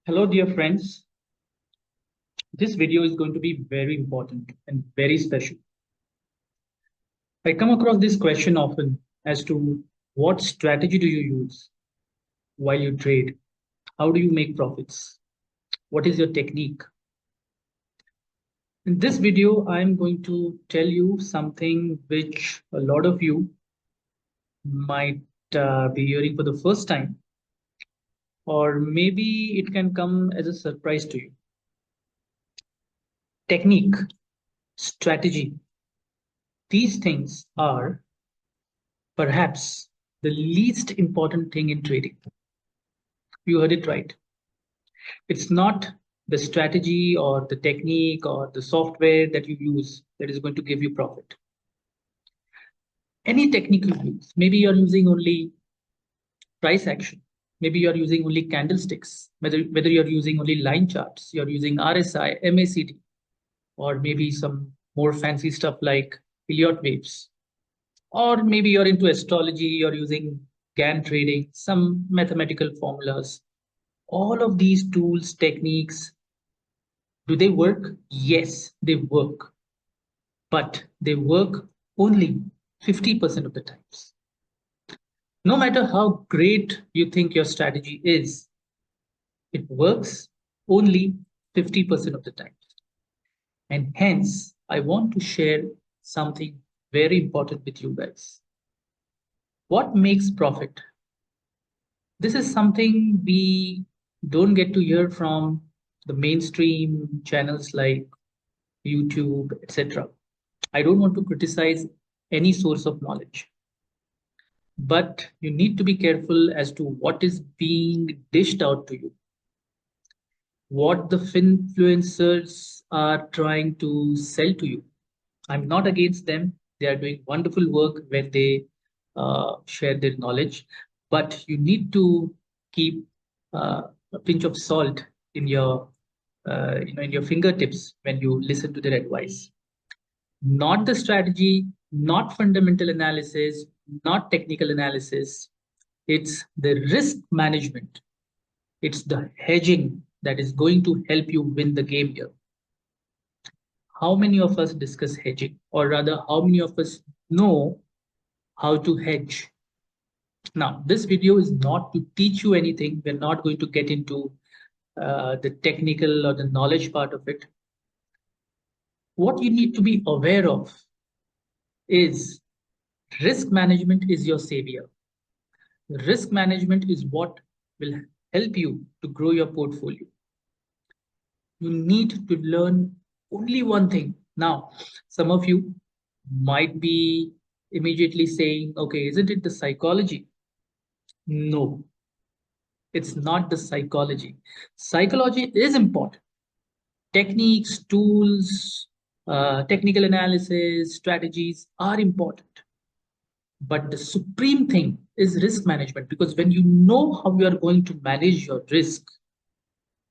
Hello, dear friends. This video is going to be very important and very special. I come across this question often as to what strategy do you use while you trade? How do you make profits? What is your technique? In this video, I'm going to tell you something which a lot of you might be hearing for the first time, or maybe it can come as a surprise to you. Technique, strategy, these things are perhaps the least important thing in trading. You heard it right. It's not the strategy or the technique or the software that you use that is going to give you profit. Any technique you use, maybe you're using only price action, maybe you're using only candlesticks, whether you're using only line charts, you're using RSI, MACD, or maybe some more fancy stuff like Elliott waves, or maybe you're into astrology, you're using GAN trading, some mathematical formulas. All of these tools, techniques, do they work? Yes, they work, but they work only 50% of the times. No matter how great you think your strategy is, it works only 50% of the time. And hence, I want to share something very important with you guys. What makes profit? This is something we don't get to hear from the mainstream channels like YouTube, etc. I don't want to criticize any source of knowledge, but you need to be careful as to what is being dished out to you, what the influencers are trying to sell to you. I'm not against them. They are doing wonderful work when they share their knowledge, but you need to keep a pinch of salt in your in your fingertips when you listen to their advice. Not the strategy, not fundamental analysis, not technical analysis. It's the risk management. It's the hedging that is going to help you win the game here. How many of us discuss hedging, or rather, how many of us know how to hedge? Now, this video is not to teach you anything. We're not going to get into the technical or the knowledge part of it. What you need to be aware of is risk management is your savior. Risk management is what will help you to grow your portfolio. You need to learn only one thing. Now, some of you might be immediately saying, okay, isn't it the psychology? No, it's not the psychology. Psychology is important. Techniques, tools, technical analysis, strategies are important. But the supreme thing is risk management, because when you know how you are going to manage your risk,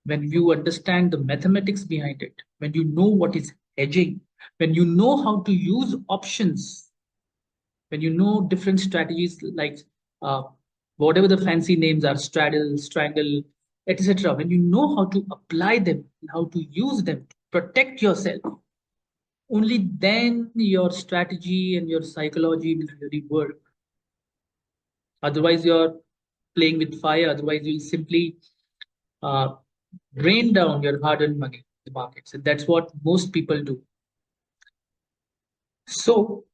when you understand the mathematics behind it, when you know what is hedging, when you know how to use options, when you know different strategies like uh, whatever the fancy names are, straddle, strangle, etc., when you know how to apply them, how to use them to protect yourself, only then your strategy and your psychology will really work. Otherwise, you're playing with fire. Otherwise, you'll simply uh, drain down your hard-earned money in the markets, and that's what most people do. So,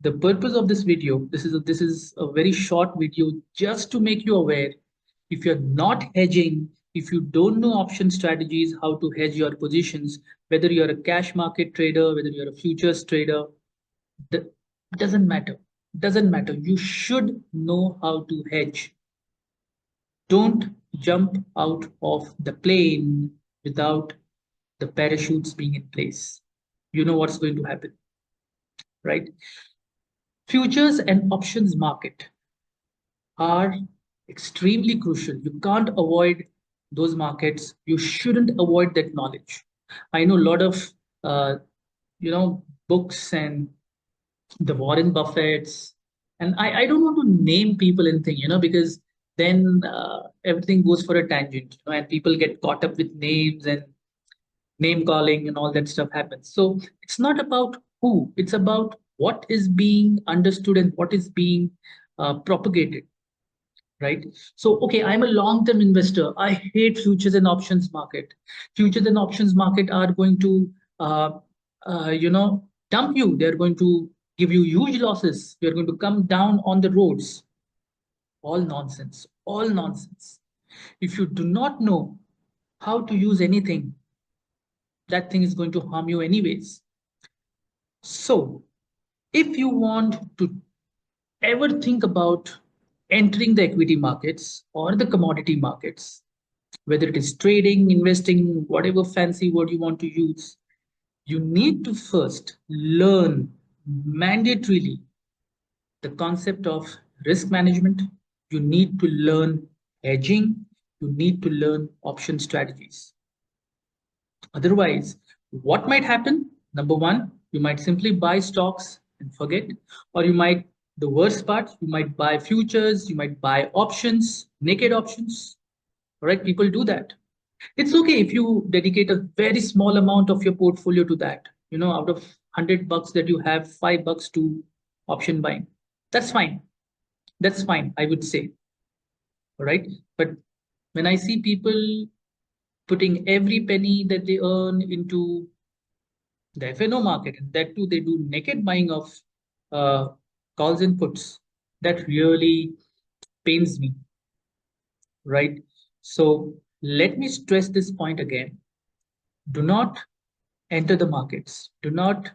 the purpose of this video, this is a very short video just to make you aware. If you're not hedging, if you don't know option strategies, how to hedge your positions, whether you're a cash market trader, whether you're a futures trader, the, doesn't matter. Doesn't matter. You should know how to hedge. Don't jump out of the plane without the parachutes being in place. You know what's going to happen, right? Futures and options market are extremely crucial. You can't avoid those markets. You shouldn't avoid that knowledge. I know a lot of uh, books and the Warren Buffetts, and I don't want to name people and thing, because then everything goes for a tangent, and people get caught up with names and name calling and all that stuff happens. So it's not about who, it's about what is being understood and what is being propagated, right? So, okay, I'm a long term investor. I hate futures and options market. Futures and options market are going to, uh, dump you. They're going to give you huge losses. You're going to come down on the roads. All nonsense. All nonsense. If you do not know how to use anything, that thing is going to harm you anyways. So, if you want to ever think about entering the equity markets or the commodity markets, whether it is trading, investing, whatever fancy word you want to use, you need to first learn mandatorily the concept of risk management. You need to learn hedging. You need to learn option strategies. Otherwise, what might happen? Number one, you might simply buy stocks and forget, or you might, the worst part, you might buy futures, you might buy options, naked options. All right, people do that. It's okay if you dedicate a very small amount of your portfolio to that. Out of $100 that you have, $5 to option buying. That's fine. That's fine, I would say. All right. But when I see people putting every penny that they earn into the FNO market, and that too they do naked buying of uh, calls and puts, that really pains me, right? So let me stress this point again. Do not enter the markets. Do not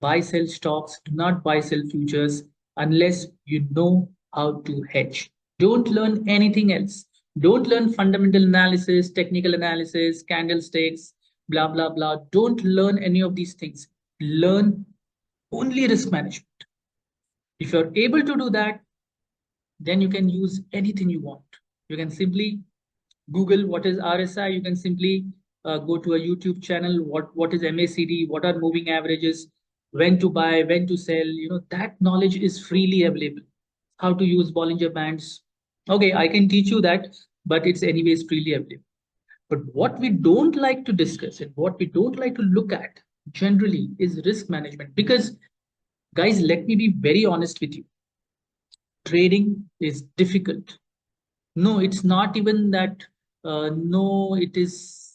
buy sell stocks. Do not buy sell futures unless you know how to hedge. Don't learn anything else. Don't learn fundamental analysis, technical analysis, candlesticks, blah, blah, blah. Don't learn any of these things. Learn only risk management. If you're able to do that, then you can use anything you want. You can simply Google what is RSI. You can simply go to a YouTube channel. What is MACD? What are moving averages? When to buy? When to sell? That knowledge is freely available. How to use Bollinger Bands? Okay, I can teach you that, but it's anyways freely available. But what we don't like to discuss and what we don't like to look at generally is risk management. Because, guys, let me be very honest with you. Trading is difficult. No, it's not even that. No, it is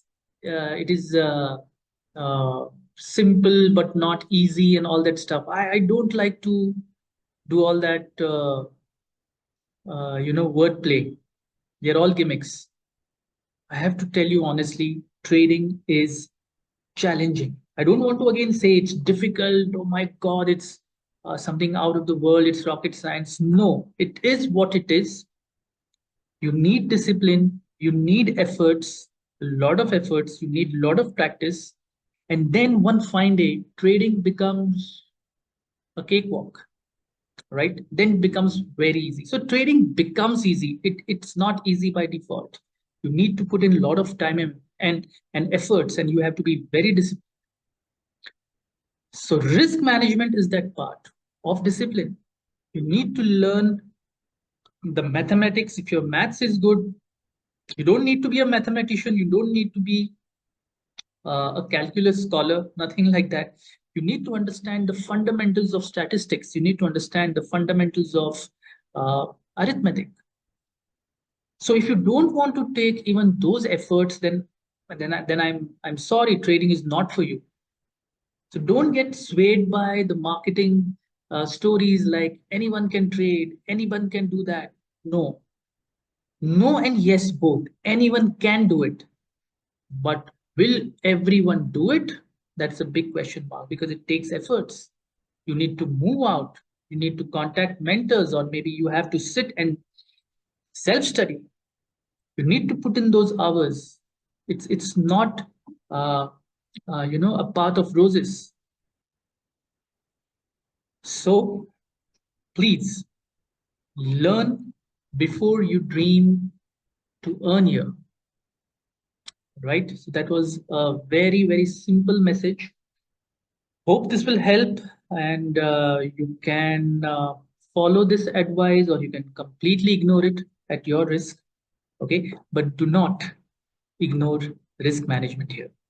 simple but not easy and all that stuff. I don't like to do all that. Wordplay. They're all gimmicks. I have to tell you honestly, trading is challenging. I don't want to again say it's difficult. Oh my God, it's something out of the world. It's rocket science. No, it is what it is. You need discipline, you need efforts, a lot of efforts, you need a lot of practice. And then one fine day, trading becomes a cakewalk, right? Then it becomes very easy. So trading becomes easy. It's not easy by default. You need to put in a lot of time and efforts, and you have to be very disciplined. So risk management is that part of discipline. You need to learn the mathematics. If your maths is good, you don't need to be a mathematician. You don't need to be a calculus scholar, nothing like that. You need to understand the fundamentals of statistics. You need to understand the fundamentals of arithmetic. So if you don't want to take even those efforts, then I'm sorry, trading is not for you. So don't get swayed by the marketing stories like anyone can trade, anyone can do that. No, no, and yes, both. Anyone can do it. But will everyone do it? That's a big question mark because it takes efforts. You need to move out. You need to contact mentors, or maybe you have to sit and self study. You need to put in those hours. It's not, uh, a path of roses. So please learn before you dream to earn here. Right? So that was a very, very simple message. Hope this will help, and you can follow this advice or you can completely ignore it at your risk. Okay, but do not ignore risk management here.